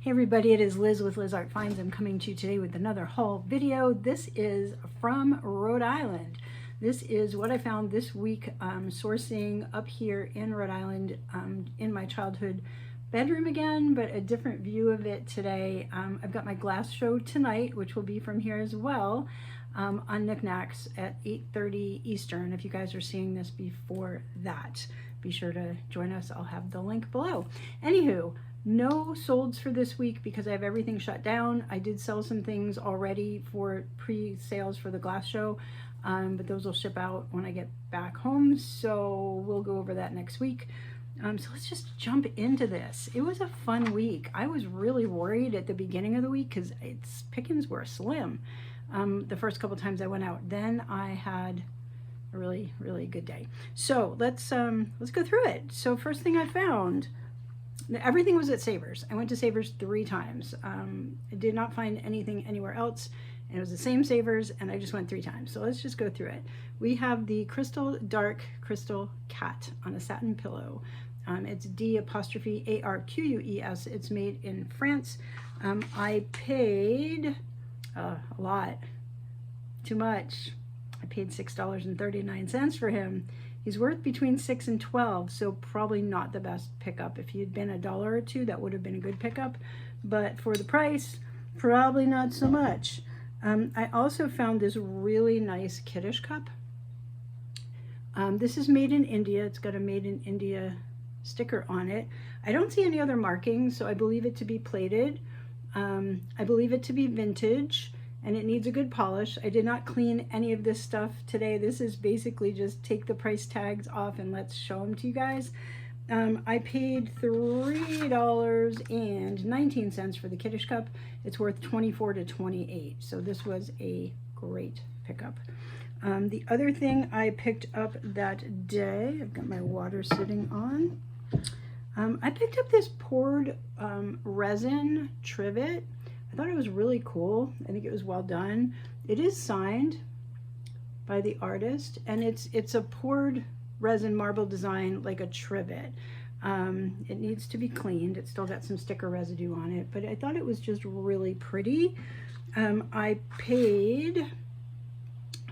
Hey everybody, it is Liz with Liz Art Finds. I'm coming to you today with another haul video. This is from Rhode Island. This is what I found this week sourcing up here in Rhode Island in my childhood bedroom again, but a different view of it today. I've got my glass show tonight, which will be from here as well on Niknax at 8:30 Eastern. If you guys are seeing this before that, be sure to join us. I'll have the link below. Anywho, no solds for this week because I have everything shut down. I did sell some things already for pre-sales for the glass show, but those will ship out when I get back home, so we'll go over that next week. So let's just jump into this. It was a fun week. I was really worried at the beginning of the week because its pickings were slim the first couple times I went out. Then I had a really good day. So let's go through it. So first thing I found, everything was at Savers. I went to Savers 3 times. I did not find anything anywhere else, and it was the same Savers, and I just went 3 times. So let's just go through it. We have the dark crystal cat on a satin pillow. It's D''ARQUES. It's made in France. I paid a lot, too much. I paid $6.39 for him. He's worth between $6 and $12, so probably not the best pickup. If he had been $1 or $2, that would have been a good pickup, but for the price, probably not so much. I also found this really nice kiddish cup. This is made in India. It's got a made in India sticker on it. I don't see any other markings, so I believe it to be plated. I believe it to be vintage, and it needs a good polish. I did not clean any of this stuff today. This is basically just take the price tags off and let's show them to you guys. I paid $3.19 for the kiddish cup. It's worth $24 to $28, so this was a great pickup. The other thing I picked up that day, I've got my water sitting on. I picked up this poured resin trivet. I thought it was really cool. I think it was well done. It is signed by the artist, and it's a poured resin marble design like a trivet. It needs to be cleaned. It's still got some sticker residue on it, but I thought it was just really pretty. I paid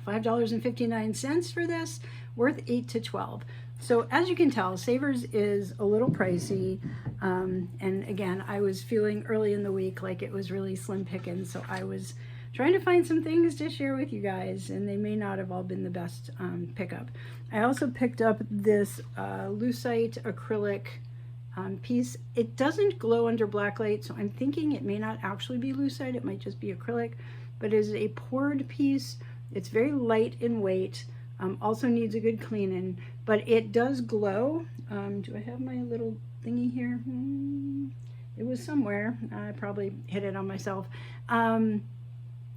$5.59 for this, worth $8 to $12. So as you can tell, Savers is a little pricey, and again, I was feeling early in the week like it was really slim pickings, so I was trying to find some things to share with you guys, and they may not have all been the best pickup. I also picked up this lucite acrylic piece. It doesn't glow under black light, so I'm thinking it may not actually be lucite, it might just be acrylic, but it is a poured piece. It's very light in weight. Also needs a good cleaning, but it does glow. Do I have my little thingy here? It was somewhere. I probably hit it on myself.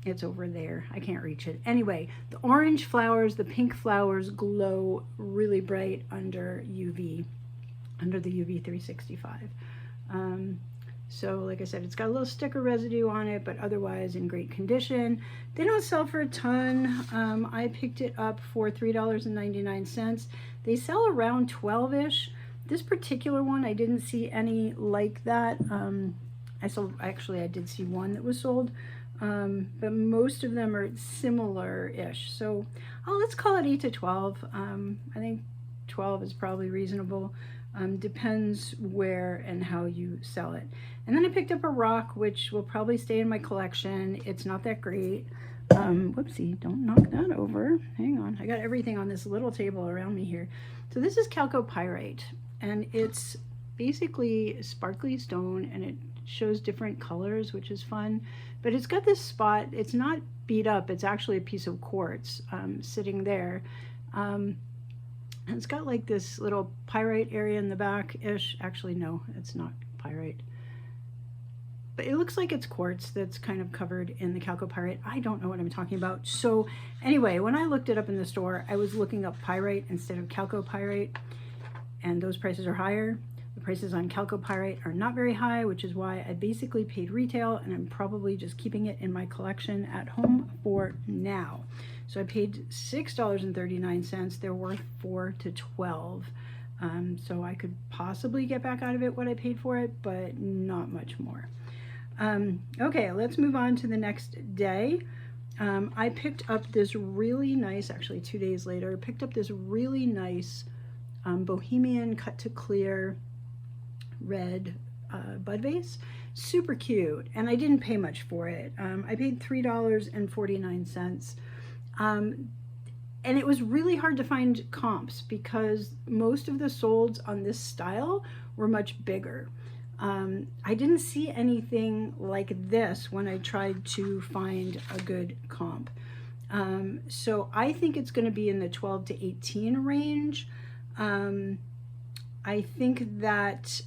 It's over there. I can't reach it. Anyway, the orange flowers, the pink flowers glow really bright under UV, under the UV 365. So like I said, it's got a little sticker residue on it, but otherwise in great condition. They don't sell for a ton. I picked it up for $3.99. They sell around 12-ish. This particular one, I didn't see any like that. I did see one that was sold, but most of them are similar-ish. So let's call it 8 to 12. I think 12 is probably reasonable. Depends where and how you sell it. And then I picked up a rock, which will probably stay in my collection. It's not that great. Whoopsie, don't knock that over. Hang on, I got everything on this little table around me here. So this is chalcopyrite, and it's basically sparkly stone, and it shows different colors, which is fun. But it's got this spot, it's not beat up, it's actually a piece of quartz sitting there. And it's got like this little pyrite area in the back-ish. Actually, no, it's not pyrite. But it looks like it's quartz that's kind of covered in the chalcopyrite. I don't know what I'm talking about. So anyway, when I looked it up in the store, I was looking up pyrite instead of chalcopyrite, and those prices are higher. The prices on chalcopyrite are not very high, which is why I basically paid retail, and I'm probably just keeping it in my collection at home for now. So I paid $6.39. They're worth $4 to $12. So I could possibly get back out of it what I paid for it, but not much more. Okay, let's move on to the next day. I picked up this really nice, actually 2 days later, picked up this really nice Bohemian cut to clear red bud vase. Super cute, and I didn't pay much for it. I paid $3.49. And it was really hard to find comps because most of the solds on this style were much bigger. I didn't see anything like this when I tried to find a good comp. So I think it's going to be in the 12 to 18 range. I think that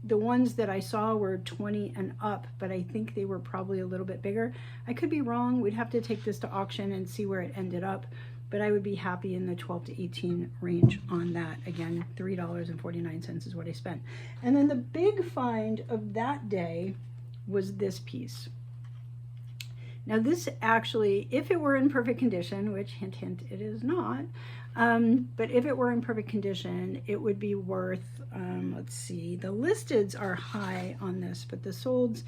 the ones that I saw were 20 and up, but I think they were probably a little bit bigger. I could be wrong. We'd have to take this to auction and see where it ended up, but I would be happy in the 12 to 18 range on that. Again, $3.49 is what I spent. And then the big find of that day was this piece. Now this actually, if it were in perfect condition, which hint, hint, it is not, but if it were in perfect condition, it would be worth, let's see, the listeds are high on this, but the solds,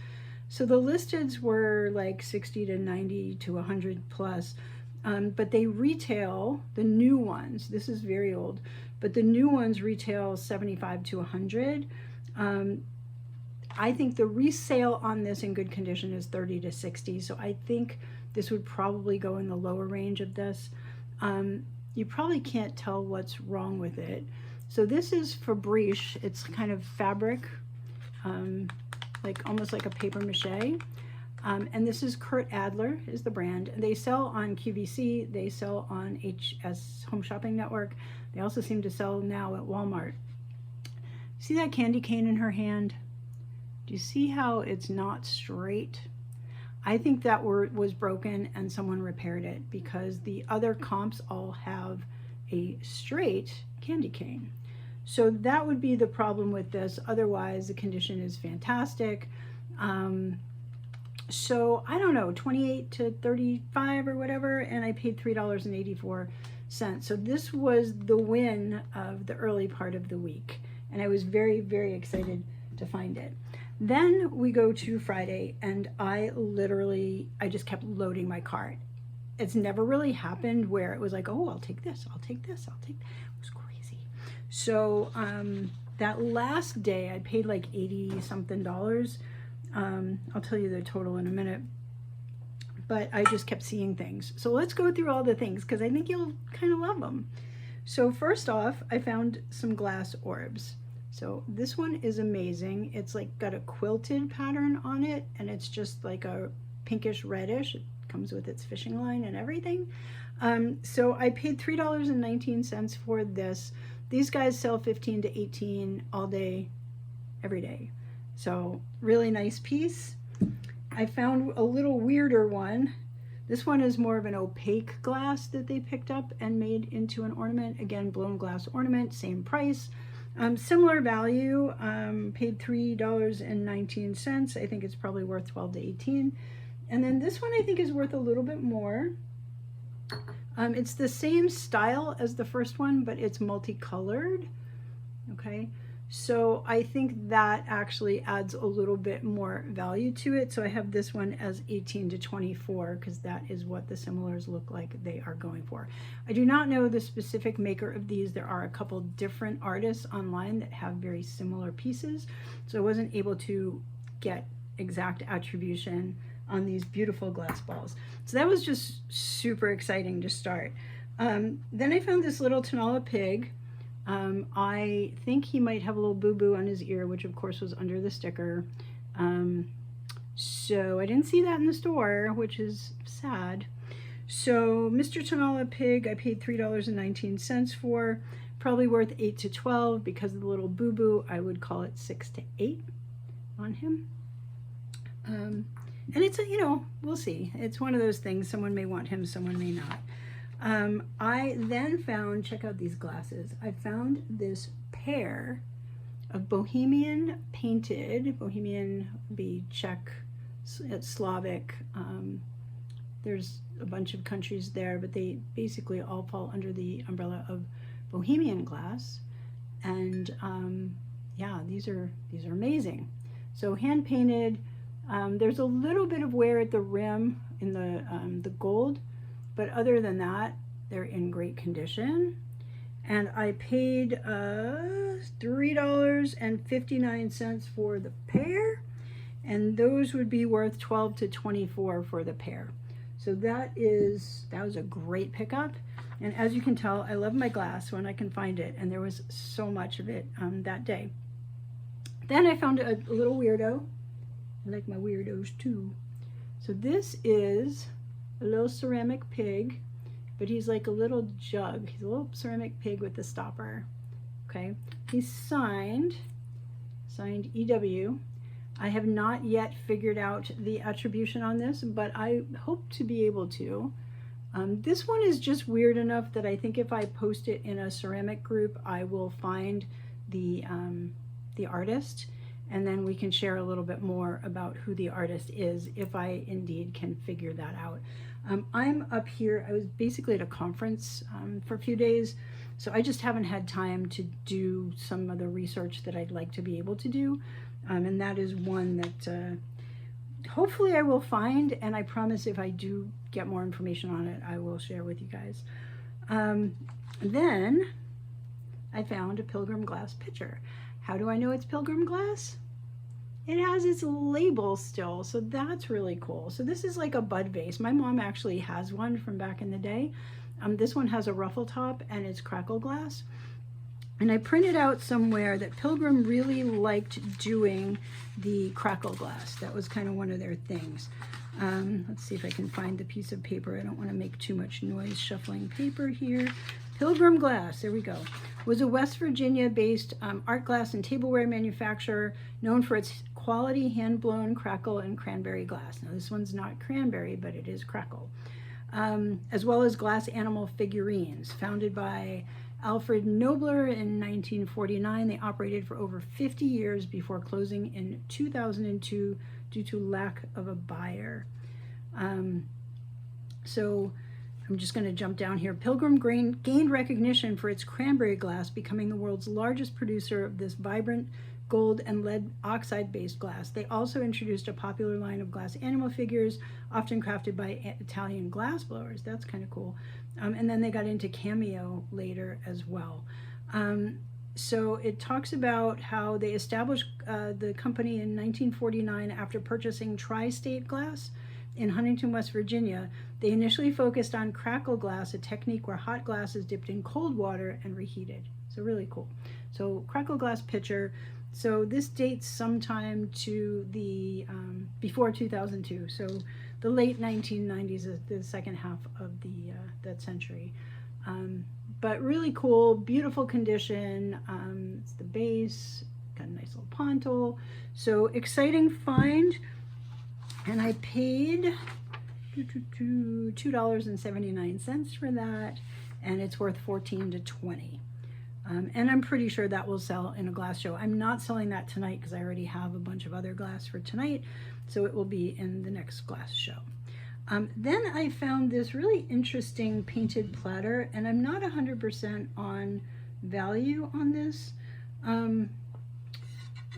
so the listeds were like 60 to 90 to 100 plus, but they retail, the new ones, this is very old, but the new ones retail 75 to 100. I think the resale on this in good condition is 30 to 60, so I think this would probably go in the lower range of this. You probably can't tell what's wrong with it. So this is Fabrice. It's kind of fabric, like almost like a paper mache. And this is Kurt Adler is the brand. They sell on QVC. They sell on HS Home Shopping Network. They also seem to sell now at Walmart. See that candy cane in her hand? Do you see how it's not straight? I think that was broken and someone repaired it because the other comps all have a straight candy cane. So that would be the problem with this. Otherwise, the condition is fantastic. So I don't know, 28 to 35 or whatever, and I paid $3.84. So this was the win of the early part of the week, and I was very, very excited to find it. Then we go to Friday, and I just kept loading my cart. It's never really happened where it was like, oh, I'll take this, I'll take this, I'll take that. It was crazy. So that last day, I paid like 80 something dollars. I'll tell you the total in a minute. But I just kept seeing things. So let's go through all the things because I think you'll kind of love them. So first off, I found some glass orbs. So this one is amazing. It's like got a quilted pattern on it, and it's just like a pinkish reddish. It comes with its fishing line and everything. So I paid $3.19 for this. These guys sell 15 to 18 all day, every day. So really nice piece. I found a little weirder one. This one is more of an opaque glass that they picked up and made into an ornament. Again, blown glass ornament, same price. Similar value, paid $3.19. I think it's probably worth 12 to 18. And then this one I think is worth a little bit more. It's the same style as the first one, but it's multicolored. Okay, so I think that actually adds a little bit more value to it. So I have this one as 18 to 24 because that is what the similars look like they are going for. I do not know the specific maker of these. There are a couple different artists online that have very similar pieces, so I wasn't able to get exact attribution on these beautiful glass balls. So that was just super exciting to start. Then I found this little Tanala pig. I think he might have a little boo-boo on his ear, which of course was under the sticker. So I didn't see that in the store, which is sad. So Mr. Tanala pig, I paid $3.19 for, probably worth 8 to 12 because of the little boo-boo. I would call it 6 to 8 on him. And it's we'll see. It's one of those things. Someone may want him, someone may not. I then found, check out these glasses. I found this pair of Bohemian painted, Bohemian would be Czech, Slavic. There's a bunch of countries there, but they basically all fall under the umbrella of Bohemian glass. And yeah, these are amazing. So hand painted. There's a little bit of wear at the rim in the gold, but other than that, they're in great condition. And I paid $3.59 for the pair, and those would be worth $12 to $24 for the pair. So that was a great pickup. And as you can tell, I love my glass when I can find it, and there was so much of it that day. Then I found a little weirdo. I like my weirdos too. So this is a little ceramic pig, but he's like a little jug. He's a little ceramic pig with the stopper. Okay, he's signed EW. I have not yet figured out the attribution on this, but I hope to be able to. This one is just weird enough that I think if I post it in a ceramic group, I will find the artist, and then we can share a little bit more about who the artist is if I indeed can figure that out. I'm up here, I was basically at a conference for a few days, so I just haven't had time to do some of the research that I'd like to be able to do, and that is one that hopefully I will find, and I promise if I do get more information on it, I will share with you guys. Then I found a Pilgrim glass pitcher. How do I know it's Pilgrim glass? It has its label still, so that's really cool. So this is like a bud vase. My mom actually has one from back in the day. This one has a ruffle top and it's crackle glass. And I printed out somewhere that Pilgrim really liked doing the crackle glass. That was kind of one of their things. Let's see if I can find the piece of paper. I don't want to make too much noise shuffling paper here. Pilgrim Glass, there we go, was a West Virginia-based art glass and tableware manufacturer known for its quality hand-blown crackle and cranberry glass. Now this one's not cranberry, but it is crackle. As well as glass animal figurines. Founded by Alfred Nobler in 1949, they operated for over 50 years before closing in 2002 due to lack of a buyer. So I'm just going to jump down here. Pilgrim gained recognition for its cranberry glass, becoming the world's largest producer of this vibrant gold and lead oxide based glass. They also introduced a popular line of glass animal figures, often crafted by Italian glass blowers. That's kind of cool. And then they got into cameo later as well. So it talks about how they established the company in 1949 after purchasing Tri-State Glass in Huntington, West Virginia. They initially focused on crackle glass, a technique where hot glass is dipped in cold water and reheated. So really cool. So crackle glass pitcher. So this dates sometime to the before 2002. So the late 1990s, the second half of that century. But really cool, beautiful condition. It's the base, got a nice little pontal. So exciting find. And I paid $2.79 for that, and it's worth $14 to $20. And I'm pretty sure that will sell in a glass show. I'm not selling that tonight because I already have a bunch of other glass for tonight, so it will be in the next glass show. Then I found this really interesting painted platter, and I'm not 100% on value on this.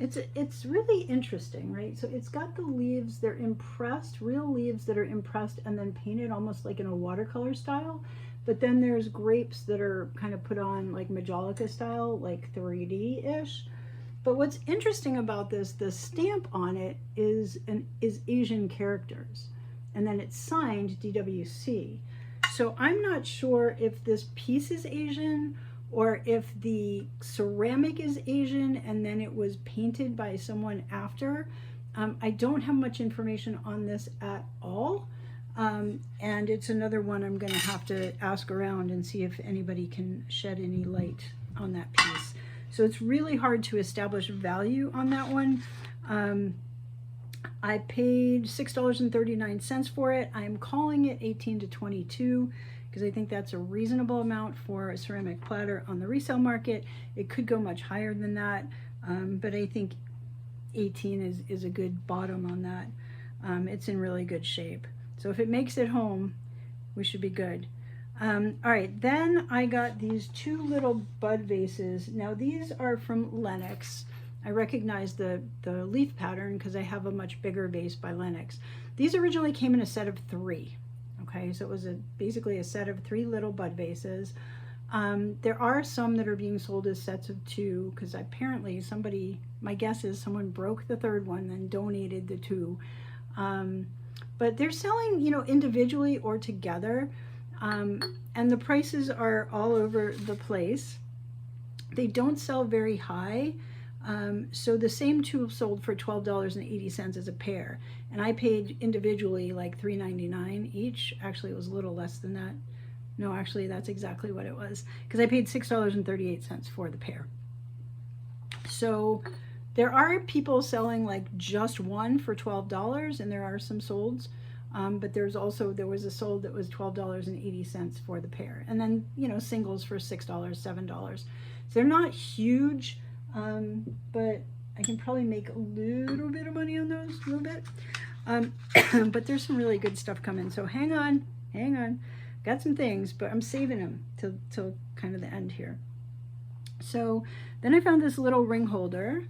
It's really interesting, right? So it's got the leaves, they're impressed, real leaves that are impressed and then painted almost like in a watercolor style. But then there's grapes that are kind of put on like Majolica style, like 3D-ish. But what's interesting about this, the stamp on it is Asian characters. And then it's signed DWC. So I'm not sure if this piece is Asian or if the ceramic is Asian and then it was painted by someone after. I don't have much information on this at all. And it's another one I'm going to have to ask around and see if anybody can shed any light on that piece. So it's really hard to establish value on that one. I paid $6.39 for it. I'm calling it 18 to 22 because I think that's a reasonable amount for a ceramic platter on the resale market. It could go much higher than that, but I think 18 is a good bottom on that. It's in really good shape. So if it makes it home, we should be good. All right, then I got these two little bud vases. Now these are from Niknax, I recognize the leaf pattern because I have a much bigger vase by Niknax. These originally came in a set of 3. Okay, so it was basically a set of 3 little bud vases. There are some that are being sold as sets of 2 because apparently somebody, my guess is someone broke the 3rd one and donated the 2. But they're selling, you know, individually or together, and the prices are all over the place. They don't sell very high. So the same 2 sold for $12.80 as a pair, and I paid individually like $3.99 each. Actually, it was a little less than that. No, actually, that's exactly what it was, because I paid $6.38 for the pair. So there are people selling like just one for $12, and there are some solds. But there was a sold that was $12.80 for the pair, and then, you know, singles for $6, $7. So they're not huge. But I can probably make a little bit of money on those, a little bit. But there's some really good stuff coming. So hang on. Got some things, but I'm saving them till kind of the end here. So then I found this little ring holder,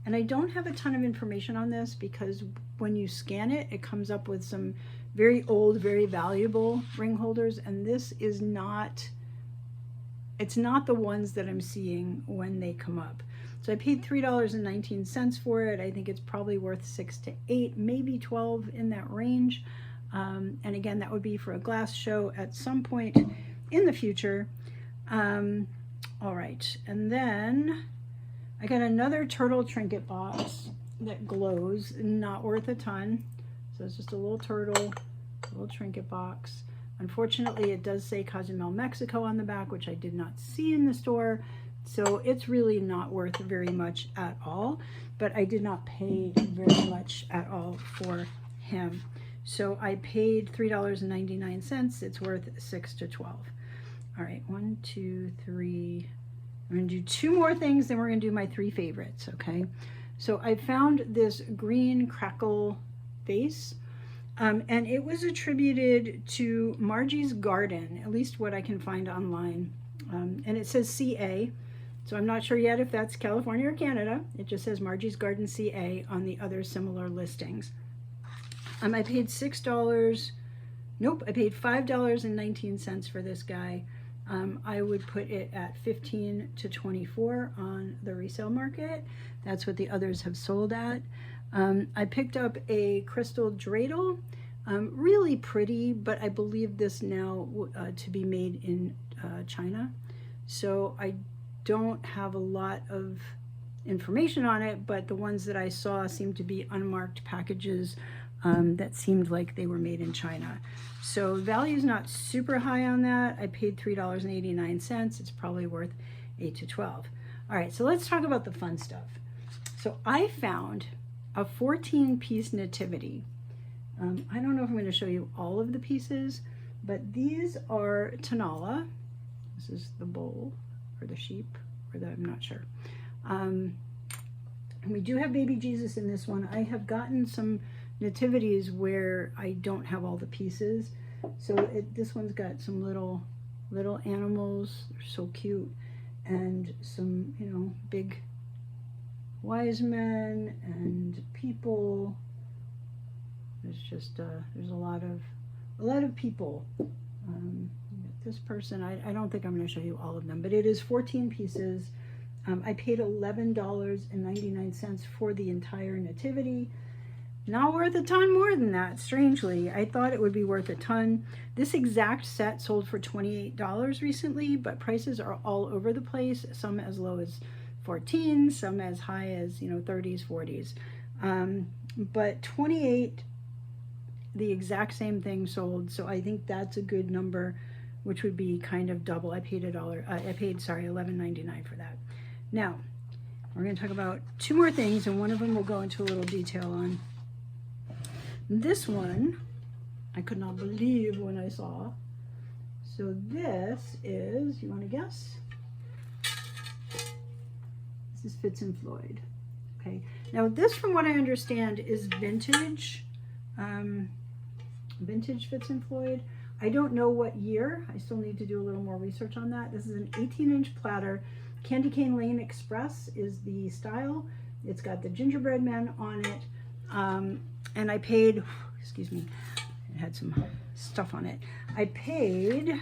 and I don't have a ton of information on this because when you scan it, it comes up with some very old, very valuable ring holders, and this is not, it's not the ones that I'm seeing when they come up. So I paid $3.19 for it. I think it's probably worth $6 to $8, maybe $12 in that range. And again, that would be for a glass show at some point in the future. All right, and then I got another turtle trinket box that glows, not worth a ton. So it's just a little turtle, little trinket box. Unfortunately, it does say Cozumel, Mexico on the back, which I did not see in the store. So it's really not worth very much at all, but I did not pay very much at all for him. So I paid $3.99. It's worth $6 to $12. All right, 1, 2, 3. I'm gonna do 2 more things, then we're gonna do my 3 favorites, okay? So I found this green crackle vase, and it was attributed to Margie's Garden, at least what I can find online. And it says CA, so I'm not sure yet if that's California or Canada. It just says Margie's Garden CA on the other similar listings. I paid $6, nope, I paid $5.19 for this guy. I would put it at $15 to $24 on the resale market. That's what the others have sold at. I picked up a crystal dreidel, really pretty, but I believe this now to be made in China. So I don't have a lot of information on it, but the ones that I saw seemed to be unmarked packages that seemed like they were made in China. So value is not super high on that. I paid $3.89. It's probably worth $8 to $12. All right, so let's talk about the fun stuff. So I found a 14-piece nativity. I don't know if I'm going to show you all of the pieces, but these are Tanala. This is the bull or the sheep, or the, I'm not sure. And we do have baby Jesus in this one. I have gotten some nativities where I don't have all the pieces. So this one's got some little animals. They're so cute. And some, you know, big wise men and people. There's just there's a lot of people. This person, I don't think I'm going to show you all of them, but it is 14 pieces. I paid $11.99 for the entire nativity. Not worth a ton more than that, strangely. I thought it would be worth a ton. This exact set sold for $28 recently, but prices are all over the place. Some as low as 14, some as high as, you know, 30s, 40s. But 28, the exact same thing sold, so I think that's a good number, which would be kind of double. I paid $11.99 for that. Now, we're going to talk about 2 more things, and one of them we'll go into a little detail on. This one, I could not believe when I saw. So this is, you want to guess? This is Fitz and Floyd. Okay. Now this, from what I understand, is vintage. Vintage Fitz and Floyd. I don't know what year. I still need to do a little more research on that. This is an 18-inch platter. Candy Cane Lane Express is the style, It's got the gingerbread man on it. And I paid, excuse me, it had some stuff on it. I paid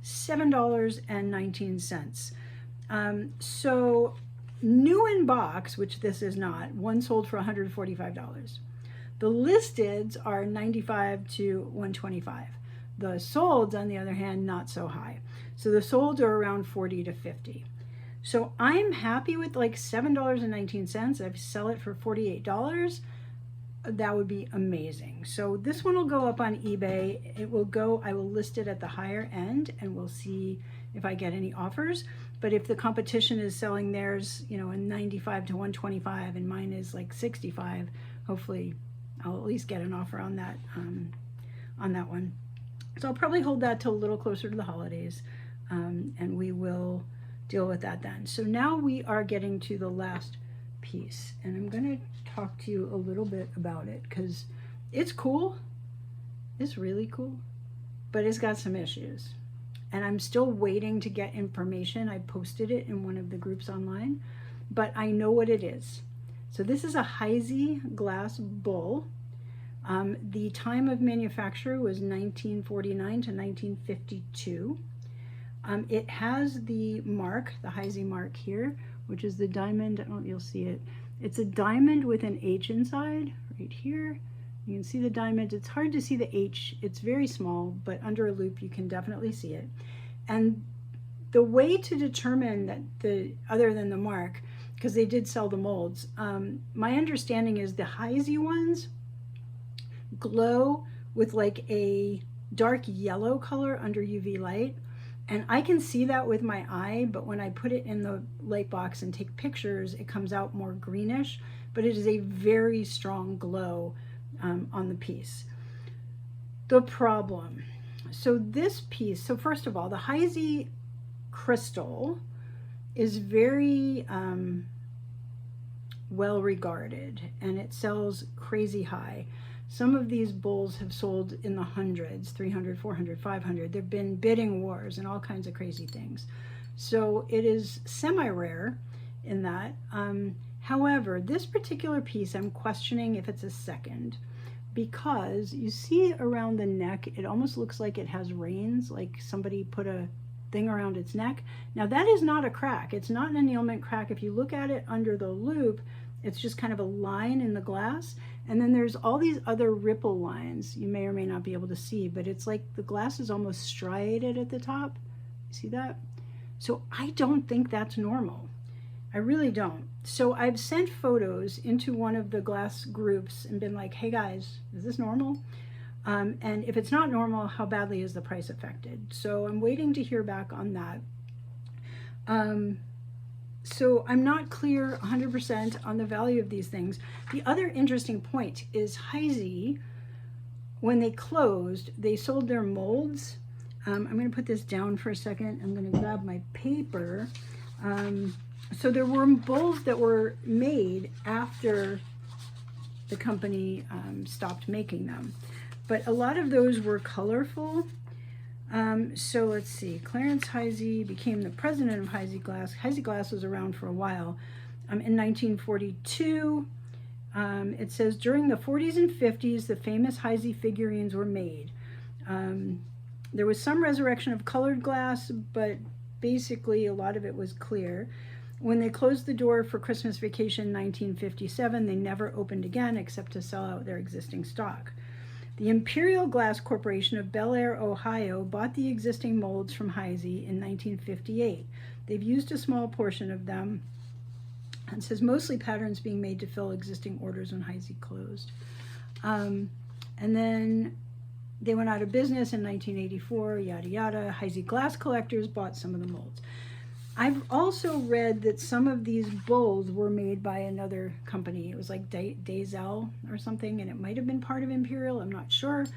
$7.19. So new in box, which this is not, one sold for $145. The listeds are $95 to $125. The solds, on the other hand, not so high. So the solds are around $40 to $50. So I'm happy with like $7.19. If I sell it for $48, that would be amazing. So this one will go up on eBay. It will go, I will list it at the higher end and we'll see if I get any offers. But if the competition is selling theirs, you know, in 95 to 125 and mine is like 65, hopefully I'll at least get an offer on that one. So I'll probably hold that till a little closer to the holidays, and we will deal with that then. So now we are getting to the last piece, and I'm going to talk to you a little bit about it because it's cool. It's really cool, but it's got some issues. And I'm still waiting to get information. I posted it in one of the groups online, but I know what it is. So this is a Heisey glass bowl. The time of manufacture was 1949 to 1952. It has the mark, the Heisey mark here, which is the diamond. I don't know if you'll see it. It's a diamond with an H inside, right here. You can see the diamond. It's hard to see the H. It's very small, but under a loop you can definitely see it. And the way to determine that other than the mark, because they did sell the molds, my understanding is the Heisey ones glow with like a dark yellow color under UV light. And I can see that with my eye, but when I put it in the light box and take pictures, it comes out more greenish, but it is a very strong glow on the piece. The problem, so this piece, so first of all, the Heisey crystal is very well regarded and it sells crazy high. Some of these bowls have sold in the hundreds, 300, 400, 500. There've been bidding wars and all kinds of crazy things. So it is semi-rare in that. However, this particular piece, I'm questioning if it's a second, because you see around the neck, it almost looks like it has reins, like somebody put a thing around its neck. Now that is not a crack. It's not an annealment crack. If you look at it under the loop, it's just kind of a line in the glass. And then there's all these other ripple lines you may or may not be able to see, but it's like the glass is almost striated at the top. See that? So I don't think that's normal. I really don't. So I've sent photos into one of the glass groups and been like, hey guys, is this normal? And if it's not normal, how badly is the price affected? So I'm waiting to hear back on that. So I'm not clear 100% on the value of these things. The other interesting point is Heisey, when they closed, they sold their molds. I'm going to put this down for a second. I'm going to grab my paper. So there were bowls that were made after the company stopped making them. But a lot of those were colorful. So let's see, Clarence Heisey became the president of Heisey Glass. Heisey Glass was around for a while. In 1942, it says, during the 40s and 50s, the famous Heisey figurines were made. There was some resurrection of colored glass, but basically a lot of it was clear. When they closed the door for Christmas Vacation in 1957, they never opened again except to sell out their existing stock. The Imperial Glass Corporation of Bel Air, Ohio, bought the existing molds from Heisey in 1958. They've used a small portion of them. It says mostly patterns being made to fill existing orders when Heisey closed. And then they went out of business in 1984, yada yada. Heisey glass collectors bought some of the molds. I've also read that some of these bowls were made by another company. It was like Dazel or something, and it might have been part of Imperial, I'm not sure.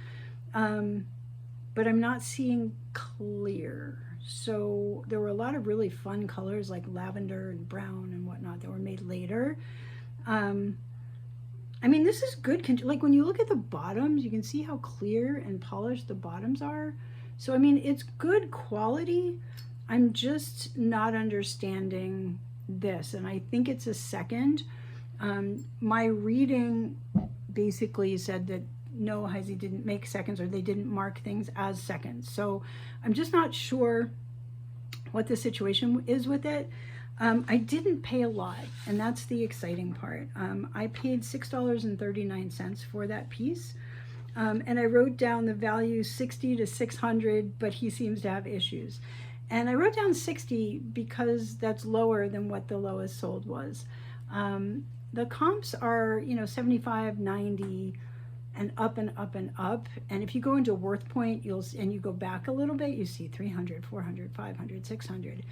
But I'm not seeing clear. So there were a lot of really fun colors like lavender and brown and whatnot that were made later. I mean, this is good. Like when you look at the bottoms, you can see how clear and polished the bottoms are. So, I mean, it's good quality. I'm just not understanding this, and I think it's a second. My reading basically said that no, Heisey didn't make seconds, or they didn't mark things as seconds. So I'm just not sure what the situation is with it. I didn't pay a lot, and that's the exciting part. I paid $6.39 for that piece, and I wrote down the value 60 to 600, but he seems to have issues. And I wrote down 60 because that's lower than what the lowest sold was. The comps are, 75, 90, and up and up and up. And if you go into Worth Point, and you go back a little bit, you see 300, 400, 500, 600,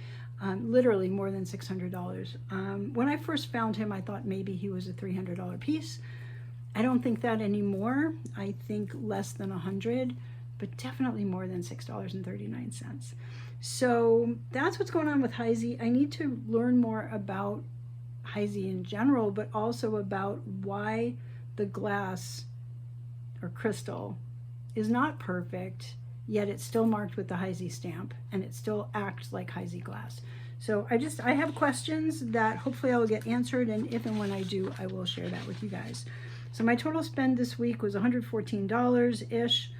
literally more than $600. When I first found him, I thought maybe he was a $300 piece. I don't think that anymore. I think less than 100, but definitely more than $6.39. So that's what's going on with Heisey. I need to learn more about Heisey in general, but also about why the glass or crystal is not perfect, yet it's still marked with the Heisey stamp, and it still acts like Heisey glass. So I have questions that hopefully I will get answered, and if and when I do, I will share that with you guys. So my total spend this week was $114-ish.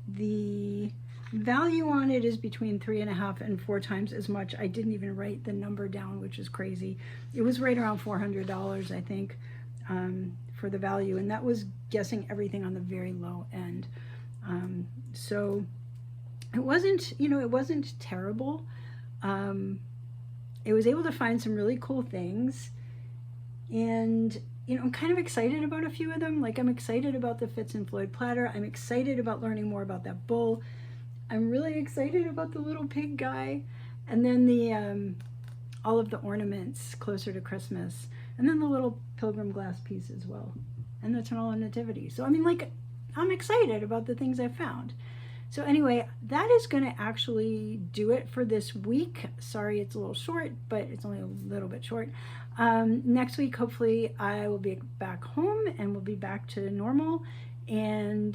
The value on it is between 3.5 and 4 times as much. I didn't even write the number down, which is crazy. It was right around $400, I think, for the value, and that was guessing everything on the very low end. So it wasn't, it wasn't terrible. It was able to find some really cool things, and I'm kind of excited about a few of them. Like, I'm excited about the Fitz and Floyd platter. I'm excited about learning more about that bull. I'm really excited about the little pig guy, and then the all of the ornaments closer to Christmas, and then the little pilgrim glass piece as well, and the Tanola Nativity. So I'm excited about the things I found. So anyway, that is going to actually do it for this week. Sorry it's a little short, but it's only a little bit short. Next week, hopefully, I will be back home and we'll be back to normal. And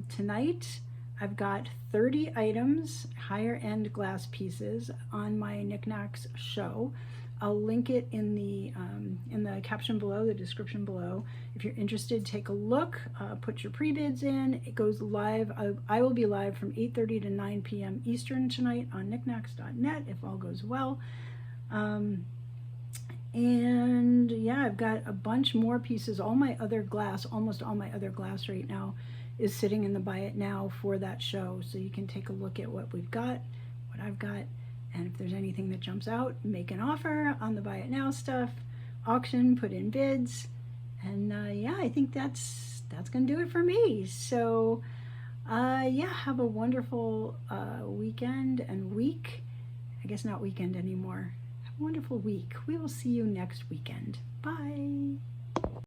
tonight, I've got 30 items, higher end glass pieces on my Niknax show. I'll link it in the caption below, the description below. If you're interested, take a look, put your pre-bids in. It goes live. I will be live from 8:30 to 9 p.m. Eastern tonight on niknax.net if all goes well. And yeah, I've got a bunch more pieces. Almost all my other glass right now is sitting in the Buy It Now for that show. So you can take a look at what we've got, what I've got, and if there's anything that jumps out, make an offer on the Buy It Now stuff, auction, put in bids, and yeah, I think that's gonna do it for me. So yeah, have a wonderful weekend and week. I guess not weekend anymore. Have a wonderful week. We will see you next weekend. Bye.